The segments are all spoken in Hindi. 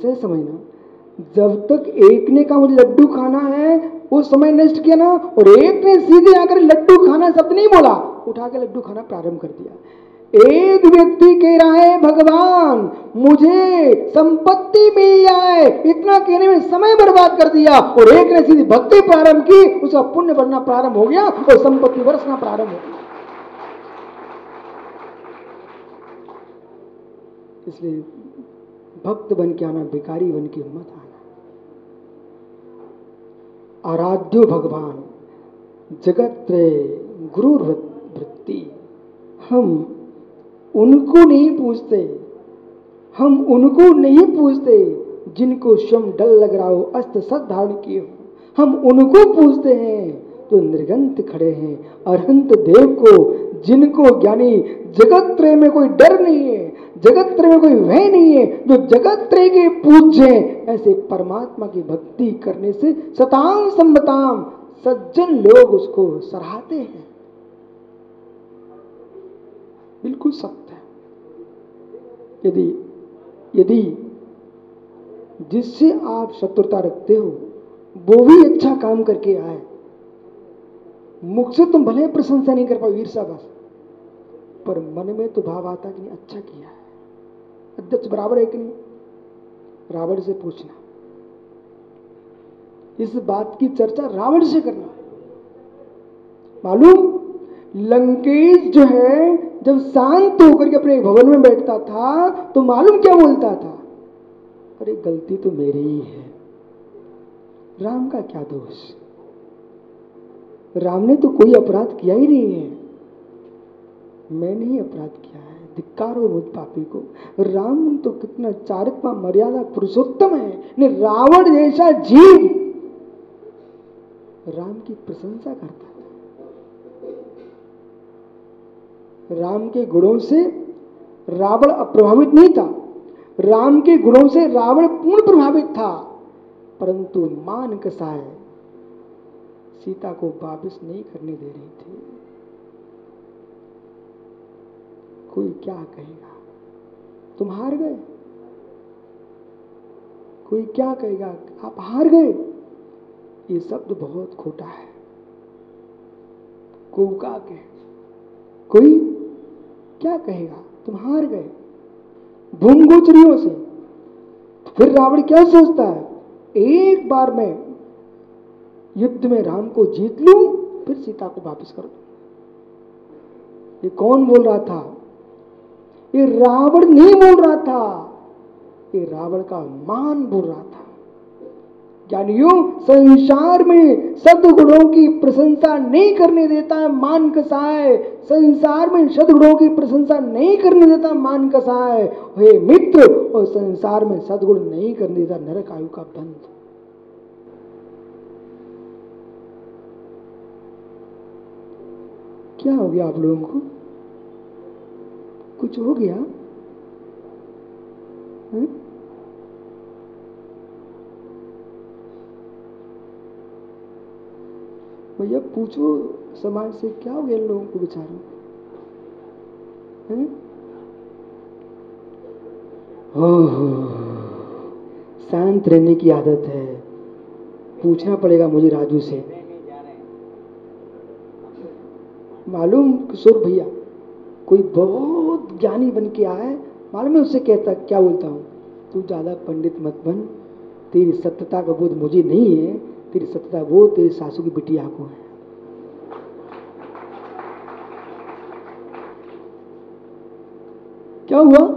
ऐसे समझना, जब तक एक ने कहा मुझे लड्डू खाना है, वो समय नष्ट किया ना, और एक ने सीधे आकर लड्डू खाना शब्द नहीं बोला, उठा के लड्डू खाना प्रारंभ कर दिया। एक व्यक्ति कह रहा है भगवान मुझे संपत्ति मिल जाए, इतना कहने में समय बर्बाद कर दिया, और एक ने सीधी भक्ति प्रारंभ की, उसका पुण्य बढ़ना प्रारंभ हो गया और संपत्ति बरसना प्रारंभ हो गया। इसलिए भक्त बन के आना, भिखारी बन के मत आना। आराध्यो भगवान जगत त्रय गुरु वृत्ति। हम उनको नहीं पूछते, हम उनको नहीं पूछते जिनको स्वयं डर लग रहा हो, अस्त्र सत धारण किए हो। हम उनको पूछते हैं जो निर्गंत खड़े हैं, अरहंत देव को, जिनको ज्ञानी जगत त्रय में कोई डर नहीं है, जगत त्रय में कोई भय नहीं है, जो जगत त्रय के पूज्य हैं। ऐसे परमात्मा की भक्ति करने से सताम संबताम सज्जन लोग उसको सराहते हैं। बिल्कुल सत्य है। यदि जिससे आप शत्रुता रखते हो वो भी अच्छा काम करके आए, मुख से तुम भले प्रशंसा नहीं कर पाओ, ईर्षा बस, पर मन में तो भाव आता कि अच्छा किया है, अध्यक्ष बराबर है कि नहीं, रावण से पूछना, इस बात की चर्चा रावण से करना। मालूम लंकेश जो है जब शांत होकर के अपने भवन में बैठता था तो मालूम क्या बोलता था, अरे गलती तो मेरी ही है, राम का क्या दोष, राम ने तो कोई अपराध किया ही नहीं है, मैंने ही अपराध किया है, धिक्कार हो मुझ पापी को। राम तो कितना चारित्मा मर्यादा पुरुषोत्तम है, ने रावण जैसा जीव राम की प्रशंसा करता था। राम के गुणों से रावण अप्रभावित नहीं था, राम के गुणों से रावण पूर्ण प्रभावित था, परंतु मान कसाय सीता को वापस नहीं करने दे रही थी। कोई क्या कहेगा, तुम हार गए, कोई क्या कहेगा, आप हार गए, ये शब्द बहुत खोटा है। कोई क्या कहेगा, तुम हार गए भूमगोचरियों से। फिर रावण क्या सोचता है, एक बार मैं युद्ध में राम को जीत लूं, फिर सीता को वापस कर दूं। ये कौन बोल रहा था, ये रावण नहीं बोल रहा था, ये रावण का मान बोल रहा था। ज्ञानियों, संसार में सद्गुणों की प्रशंसा नहीं करने देता है मान कसाय, संसार में सद्गुणों की प्रशंसा नहीं करने देता मान कसाय। हे मित्र, और संसार में सद्गुण नहीं करने देता नरक आयु का बंध। क्या हो गया आप लोगों को, कुछ हो गया? भैया पूछो समाज से, क्या हो गया इन लोगों को बेचारों? शांत रहने की आदत है, पूछना पड़ेगा मुझे राजू से। मालूम किशोर भैया कोई बहुत ज्ञानी बन के आया है, मालूम है उससे कहता क्या बोलता हूँ, तू ज्यादा पंडित मत बन, तेरी सत्यता का बोध मुझे नहीं है, तेरी सत्यता वो तेरी सासू की बिटिया को है। क्या हुआ,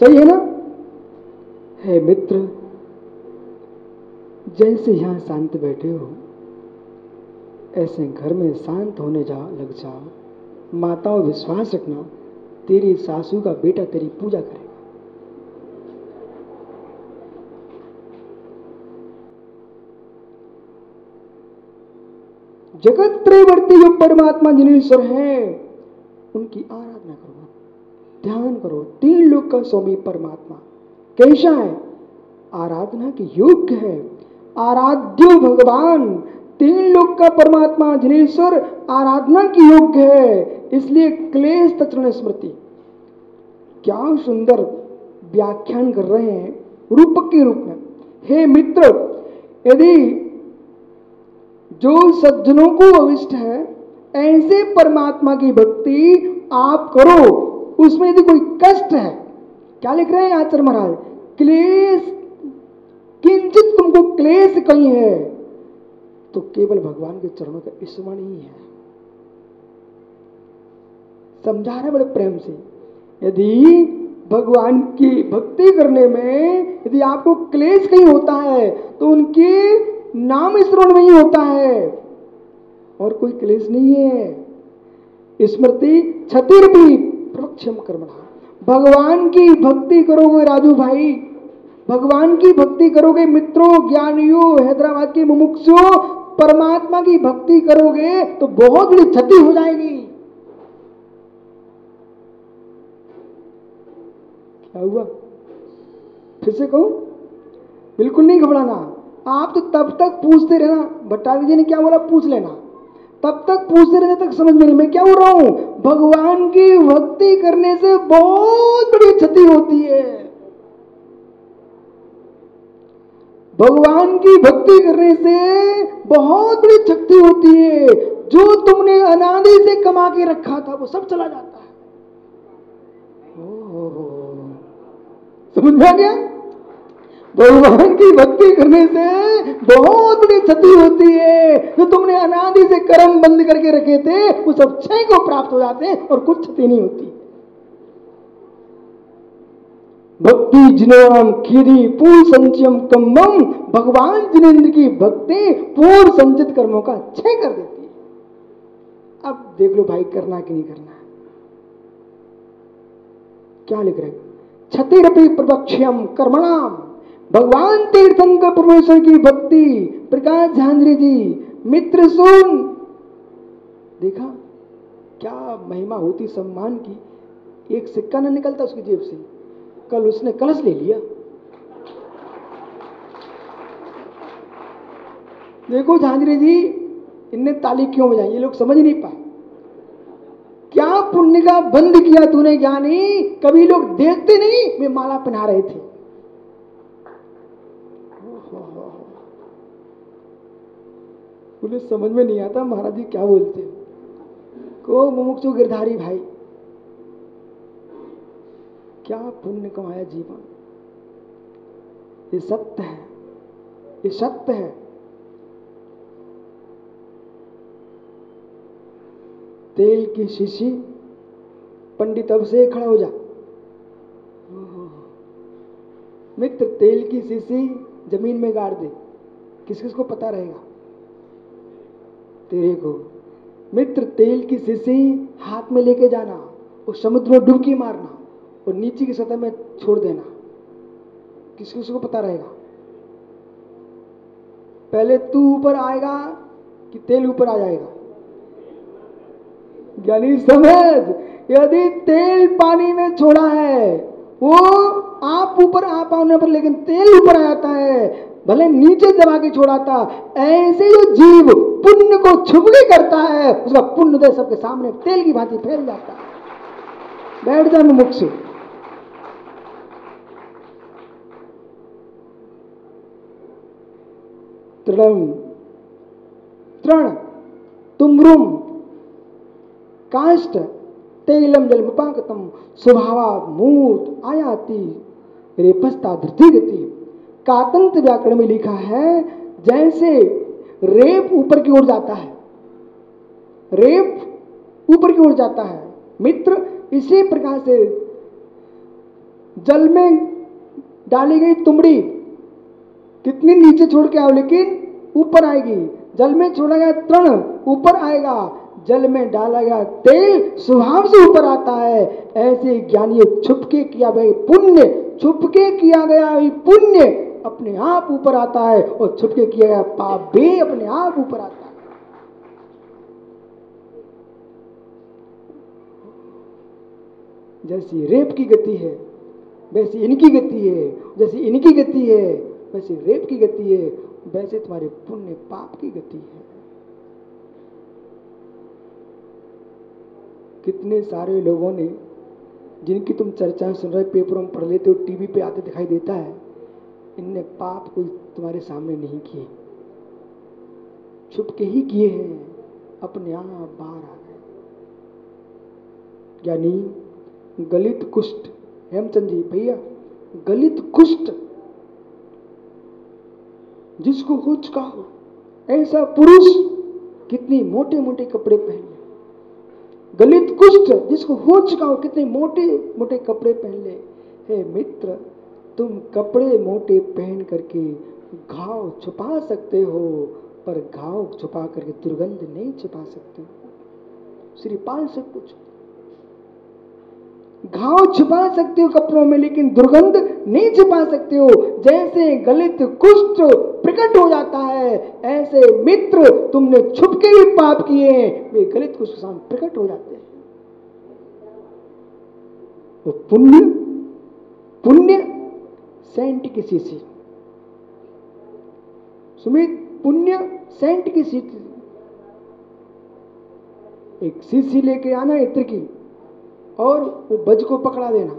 सही है ना? है मित्र, जैसे यहां शांत बैठे हो ऐसे घर में शांत होने लग जाओ। माताओं विश्वास रखना, तेरी सासू का बेटा तेरी पूजा करेगा। जगत त्रयवर्ती जो परमात्मा जिनेश्वर हैं उनकी आराधना करो, ध्यान करो। तीन लोक का स्वामी परमात्मा कैसा है, आराधना के योग्य है। आराध्यो भगवान, तीन लोक का परमात्मा जिनेश्वर आराधना की योग्य है। इसलिए क्लेश तचरण स्मृति, क्या सुंदर व्याख्यान कर रहे हैं रूपक के रूप में। हे मित्र, यदि जो सज्जनों को अविष्ट है ऐसे परमात्मा की भक्ति आप करो, उसमें यदि कोई कष्ट है, क्या लिख रहे हैं आचार्य महाराज, क्लेश किंचित तुमको क्लेश कहीं है तो केवल भगवान के चरणों का स्मरण ही है। समझा रहे बड़े प्रेम से, यदि भगवान की भक्ति करने में यदि आपको क्लेश कहीं होता है तो उनके नाम स्मरण में ही होता है, और कोई क्लेश नहीं है। स्मृति क्षतिरपि प्रवक्ष्यम कर्मणा। भगवान की भक्ति करोगे राजू भाई, भगवान की भक्ति करोगे मित्रों, ज्ञानियों, हैदराबाद के मुमुक्षुओं, परमात्मा की भक्ति करोगे तो बहुत बड़ी क्षति हो जाएगी। क्या हुआ? फिर से कहूं, बिल्कुल नहीं घबराना। आप तो तब तक पूछते रहना, भट्टाचार्य जी ने क्या बोला पूछ लेना, तब तक पूछते रहने तक समझ में नहीं। मैं क्या बोल रहा हूं, भगवान की भक्ति करने से बहुत बड़ी क्षति होती है। भगवान की भक्ति करने से बहुत बड़ी शक्ति होती है। जो तुमने अनादि से कमा के रखा था वो सब चला जाता है। समझ में आ गया? भगवान की भक्ति करने से बहुत बड़ी क्षति होती है। जो तुमने अनादि से कर्म बंद करके रखे थे वो सब क्षय को प्राप्त हो जाते हैं और कुछ क्षति नहीं होती। भक्ति जिनाम खीरी पूर्व संचयम कम्मम। भगवान जिनेन्द्र की भक्ति पूर्व संचित कर्मों का क्षय कर देती है। अब देख लो भाई, करना कि नहीं करना। क्या लिख रहे? क्षतिरपि प्रवक्ष्यम कर्मणाम। भगवान तीर्थंकर परमेश्वर की भक्ति। प्रकाश झांझरी जी, मित्र सुन, देखा क्या महिमा होती सम्मान की। एक सिक्का न निकलता उसकी जेब से। कल उसने कलश ले लिया। देखो झांझरी जी, इनने ताली क्यों बजाई, ये लोग समझ नहीं पाए। क्या पुण्य का बंद किया तूने ज्ञानी। कभी लोग देखते नहीं वे माला पहना रहे थे। उन्हें समझ में नहीं आता महाराज जी क्या बोलते को। मुमुक्षु गिरधारी भाई, क्या पुण्य कमाया जीवन। ये सत्य है, ये सत्य है। तेल की शीशी, पंडित अब से खड़ा हो जा। मित्र, तेल की शीशी जमीन में गाड़ दे, किस किस को पता रहेगा? तेरे को। मित्र, तेल की शीशी हाथ में लेके जाना और समुद्र में डुबकी मारना और नीचे की सतह में छोड़ देना, किस किस को पता रहेगा? पहले तू ऊपर आएगा कि तेल ऊपर आ जाएगा? ज्ञानी समझ, यदि तेल पानी में छोड़ा है वो आप ऊपर आ पाने पर, लेकिन तेल ऊपर आ जाता है, भले नीचे दबा के छोड़ा था। ऐसे जो जीव पुण्य को छुपके करता है उसका पुण्य दे सबके सामने तेल की भांति फैल जाता है। बैठ जा मुमुक्षु। तृणम तृण तुम्रुम काष्ट तेलम जलमुपागतम स्वभावा मूर्त आयाति रेपस्ता धृति गति। कातंत व्याकरण में लिखा है, जैसे रेप ऊपर की ओर जाता है, रेप ऊपर की ओर जाता है मित्र, इसी प्रकार से जल में डाली गई तुमड़ी कितनी नीचे छोड़ के आओ लेकिन ऊपर आएगी। जल में छोड़ा गया तृण ऊपर आएगा, जल में डाला गया तेल स्वभाव से ऊपर आता है। ऐसे ज्ञानी छुपके किया गया पुण्य, छुपके किया गया पुण्य अपने आप ऊपर आता है और छुपके किया गया पाप भी अपने आप ऊपर आता है। जैसी रेप की गति है वैसी इनकी गति है, जैसी इनकी गति है वैसी रेप की गति है, वैसे तुम्हारे पुण्य पाप की गति है। कितने सारे लोगों ने जिनकी तुम चर्चाएं सुन रहे, पेपरों में पढ़ लेते हो, टीवी पे आते दिखाई देता है, इनने पाप कोई तुम्हारे सामने नहीं किए, छुप के ही किए हैं, अपने आप बाहर आ गए। यानी गलित कुष्ठ, हेमचंद जी भैया, गलित कुष्ठ जिसको हो चुका हो, ऐसा पुरुष कितनी मोटे मोटे कपड़े पहन ले, गलित कुष्ठ जिसको हो चुका हो, कितने मोटे मोटे कपड़े पहन ले। हे मित्र, तुम कपड़े मोटे पहन करके घाव छुपा सकते हो, पर घाव छुपा करके दुर्गंध नहीं छुपा सकते हो। श्री पाल से पूछो, घाव छुपा सकते हो कपड़ों में, लेकिन दुर्गंध नहीं छुपा सकते हो। जैसे गलित कुष्ठ प्रकट हो जाता है, ऐसे मित्र तुमने छुप के भी पाप किए, वे गलित कुष्ठ के सामने प्रकट हो जाते हैं। वो पुण्य, पुण्य सेंट की शीशी, सुमित, पुण्य सेंट की शीशी, एक शीशी लेके आना इत्र की, और वो बज को पकड़ा देना,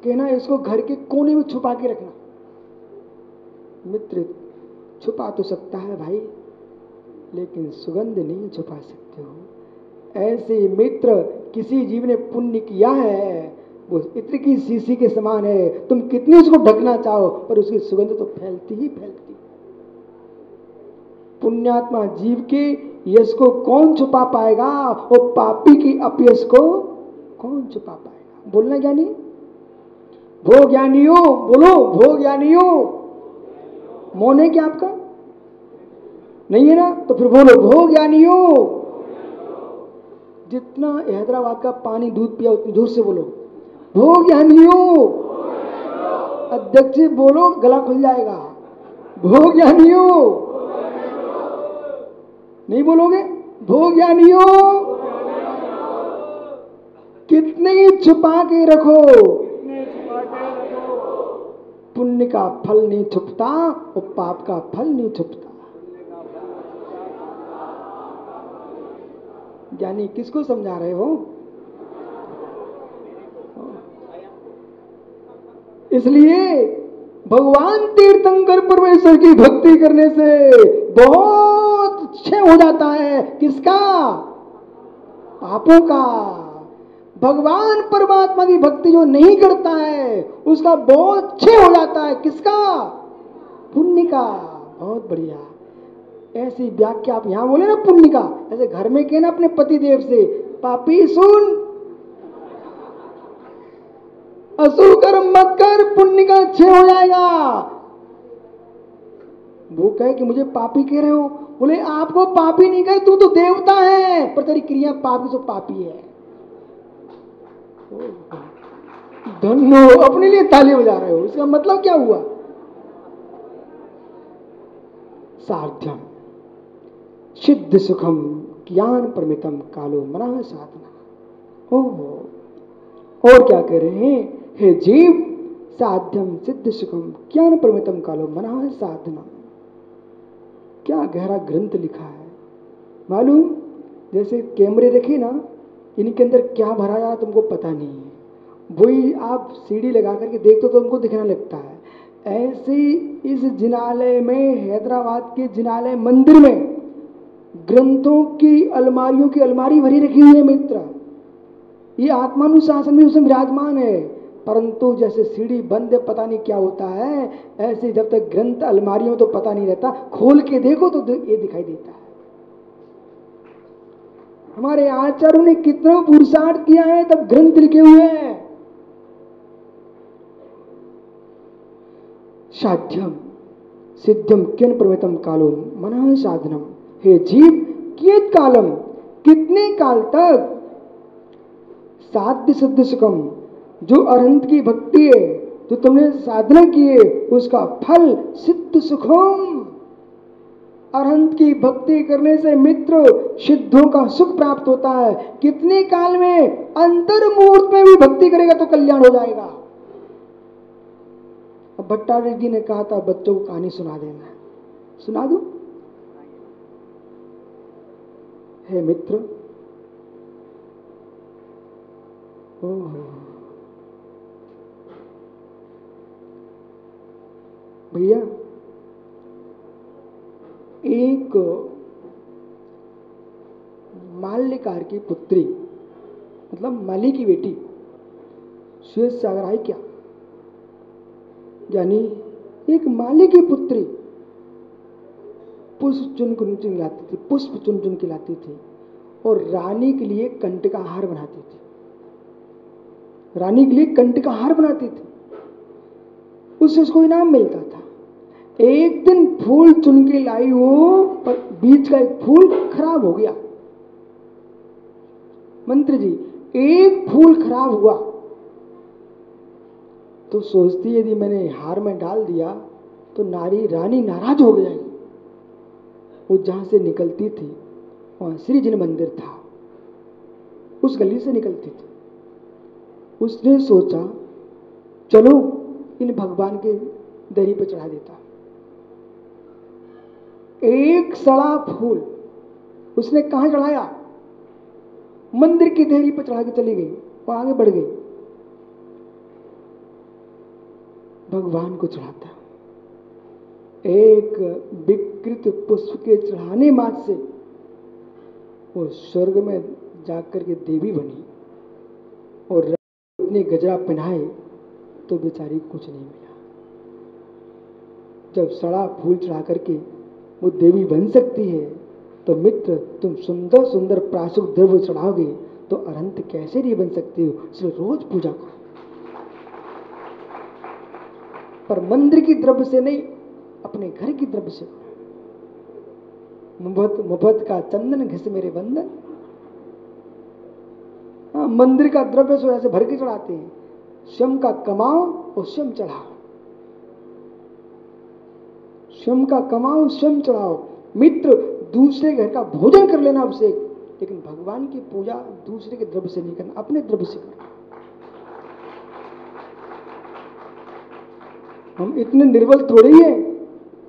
कहना इसको घर के कोने में छुपा के रखना। मित्र छुपा तो सकता है भाई, लेकिन सुगंध नहीं छुपा सकते हो। ऐसे मित्र किसी जीव ने पुण्य किया है, वो इत्र की शीशी के समान है। तुम कितनी उसको ढकना चाहो, पर उसकी सुगंध तो फैलती ही फैलती। पुण्यात्मा जीव के यश को कौन छुपा पाएगा, और पापी की अपयश को कौन छुपा पाएगा? बोलना ज्ञानी, भो ज्ञानियों, बोलो भो ज्ञानियों। मौन है क्या आपका? नहीं है ना? तो फिर बोलो भो ज्ञानियों। जितना हैदराबाद का पानी दूध पिया उतनी जोर से बोलो भो ज्ञानियों। अध्यक्ष जी बोलो, गला खुल जाएगा। भो ज्ञानियों, नहीं बोलोगे? भो ज्ञानियों, कितने ही छुपा के रखो, पुण्य का फल नहीं छुपता और पाप का फल नहीं छुपता। ज्ञानी किसको समझा रहे हो? इसलिए भगवान तीर्थंकर परमेश्वर की भक्ति करने से बहुत क्षय हो जाता है। किसका? पापों का। भगवान परमात्मा की भक्ति जो नहीं करता है, उसका बहुत क्षय हो जाता है। किसका? पुण्य का। बहुत बढ़िया, ऐसी व्याख्या आप यहां बोले ना पुण्य का, ऐसे घर में कहना अपने पति देव से, पापी सुन, अशुभ कर्म मत कर, पुण्य का क्षय हो जाएगा। वो कहे कि मुझे पापी कह रहे हो, बोले आपको पापी नहीं कर, तू तो देवता है, पर तेरी क्रिया पापी से पापी है। धन्यो, अपने लिए ताली बजा रहे हो, इसका मतलब क्या हुआ? साध्यम सिद्ध सुखम ज्ञान प्रमितम कालो मना साधना। ओहो, और क्या कह रहे हैं? हे जीव, साध्यम सिद्ध सुखम ज्ञान प्रमितम कालो मना साधना। क्या गहरा ग्रंथ लिखा है मालूम? जैसे कैमरे रखे ना, इनके अंदर क्या भरा जा रहा तुमको पता नहीं है, वही आप सीढ़ी लगा करके देखते तो तुमको दिखने लगता है। ऐसे इस जिनालय में, हैदराबाद के जिनालय मंदिर में ग्रंथों की अलमारियों की अलमारी भरी रखी हुई है मित्र। ये आत्मानुशासन में उसमें विराजमान है, परंतु जैसे सीढ़ी बंद है, पता नहीं क्या होता है, ऐसे जब तक ग्रंथ अलमारियों तो पता नहीं रहता, खोल के देखो तो ये दिखाई देता है। हमारे आचार्यों ने कितना पुरुषार्थ किया है, तब ग्रंथ लिखे हुए हैं। साध्यम सिद्धम किन प्रमितम कालो मन साधनम। हे जीव, कियत कालम, कितने काल तक, साध्य सिद्ध सुखम, जो अनंत की भक्ति है, जो तुमने साधना की है, उसका फल सिद्ध सुखम। अनंत की भक्ति करने से मित्र सिद्धों का सुख प्राप्त होता है। कितने काल में? अंतर मुहूर्त में भी भक्ति करेगा तो कल्याण हो जाएगा। अब भट्टाचार्य जी ने कहा था बच्चों को कहानी सुना देना, सुना दूं? हे मित्र, ओहो, भैया एक माल्यकार की पुत्री, मतलब माली की बेटी श्वेत सागर आई क्या? यानी एक माली की पुत्री पुष्प चुन चुन लाती थी, पुष्प चुन चुन के लाती थी और रानी के लिए कंठ का हार बनाती थी, रानी के लिए कंठ का हार बनाती थी, उससे उसको इनाम मिलता था। एक दिन फूल चुन के लाई वो, पर बीच का एक फूल खराब हो गया। मंत्री जी, एक फूल खराब हुआ तो सोचती यदि मैंने हार में डाल दिया तो रानी नाराज हो जाएगी। वो जहां से निकलती थी वहां श्री जिन मंदिर था, उस गली से निकलती थी। उसने सोचा चलो इन भगवान के दरी पे चढ़ा देता। एक सड़ा फूल उसने कहां चढ़ाया? मंदिर की देरी पर चढ़ा के चली गई, वो आगे बढ़ गई, भगवान को चढ़ाता। एक विकृत पुष्प के चढ़ाने मात्र से वो स्वर्ग में जाकर के देवी बनी, और इतने गजरा पहनाए तो बेचारी कुछ नहीं मिला। जब सड़ा फूल चढ़ा करके वो देवी बन सकती है तो मित्र तुम सुंदर सुंदर प्राशुक द्रव्य चढ़ाओगे तो अनंत कैसे नहीं बन सकती हो? इसलिए रोज पूजा करो, पर मंदिर की द्रव्य से नहीं, अपने घर की द्रव्य से। मुहब्बत का चंदन घिस मेरे बंधन। हाँ, मंदिर का द्रव्य से ऐसे भर के चढ़ाते हैं, स्वयं का कमाओ और स्वयं चढ़ाओ, स्वयं का कमाओ स्वयं चढ़ाओ। मित्र दूसरे घर का भोजन कर लेना अभिषेक, लेकिन भगवान की पूजा दूसरे के द्रव्य से नहीं करना, अपने द्रव्य से करना। हम इतने निर्बल थोड़ी है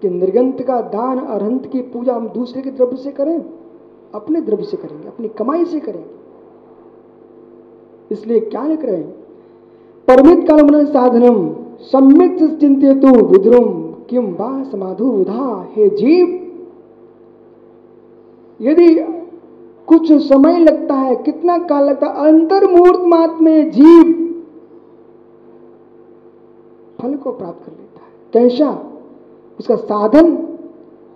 कि निर्गंत का दान अरहंत की पूजा हम दूसरे के द्रव्य से करें, अपने द्रव्य से करेंगे, अपनी कमाई से करेंगे। इसलिए क्या लिख रहे हैं? परमित कालमन साधनम सम्यक चिंत्यतु विद्रुम किम वा समाधु बुधा। हे जीव, यदि कुछ समय लगता है, कितना काल लगता है, अंतर्मुहूर्त मात्र में जीव फल को प्राप्त कर लेता है। कैसा? उसका साधन,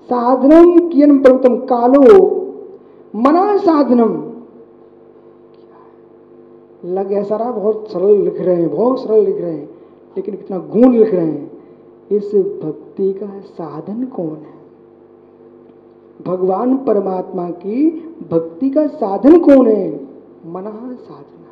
साधनम कियन पर्वतम कालो मना साधनम। लग ऐसा रहा बहुत सरल लिख रहे हैं, बहुत सरल लिख रहे हैं, लेकिन कितना गुण लिख रहे हैं। इस भक्ति का साधन कौन है? भगवान परमात्मा की भक्ति का साधन कौन है? मना साधना।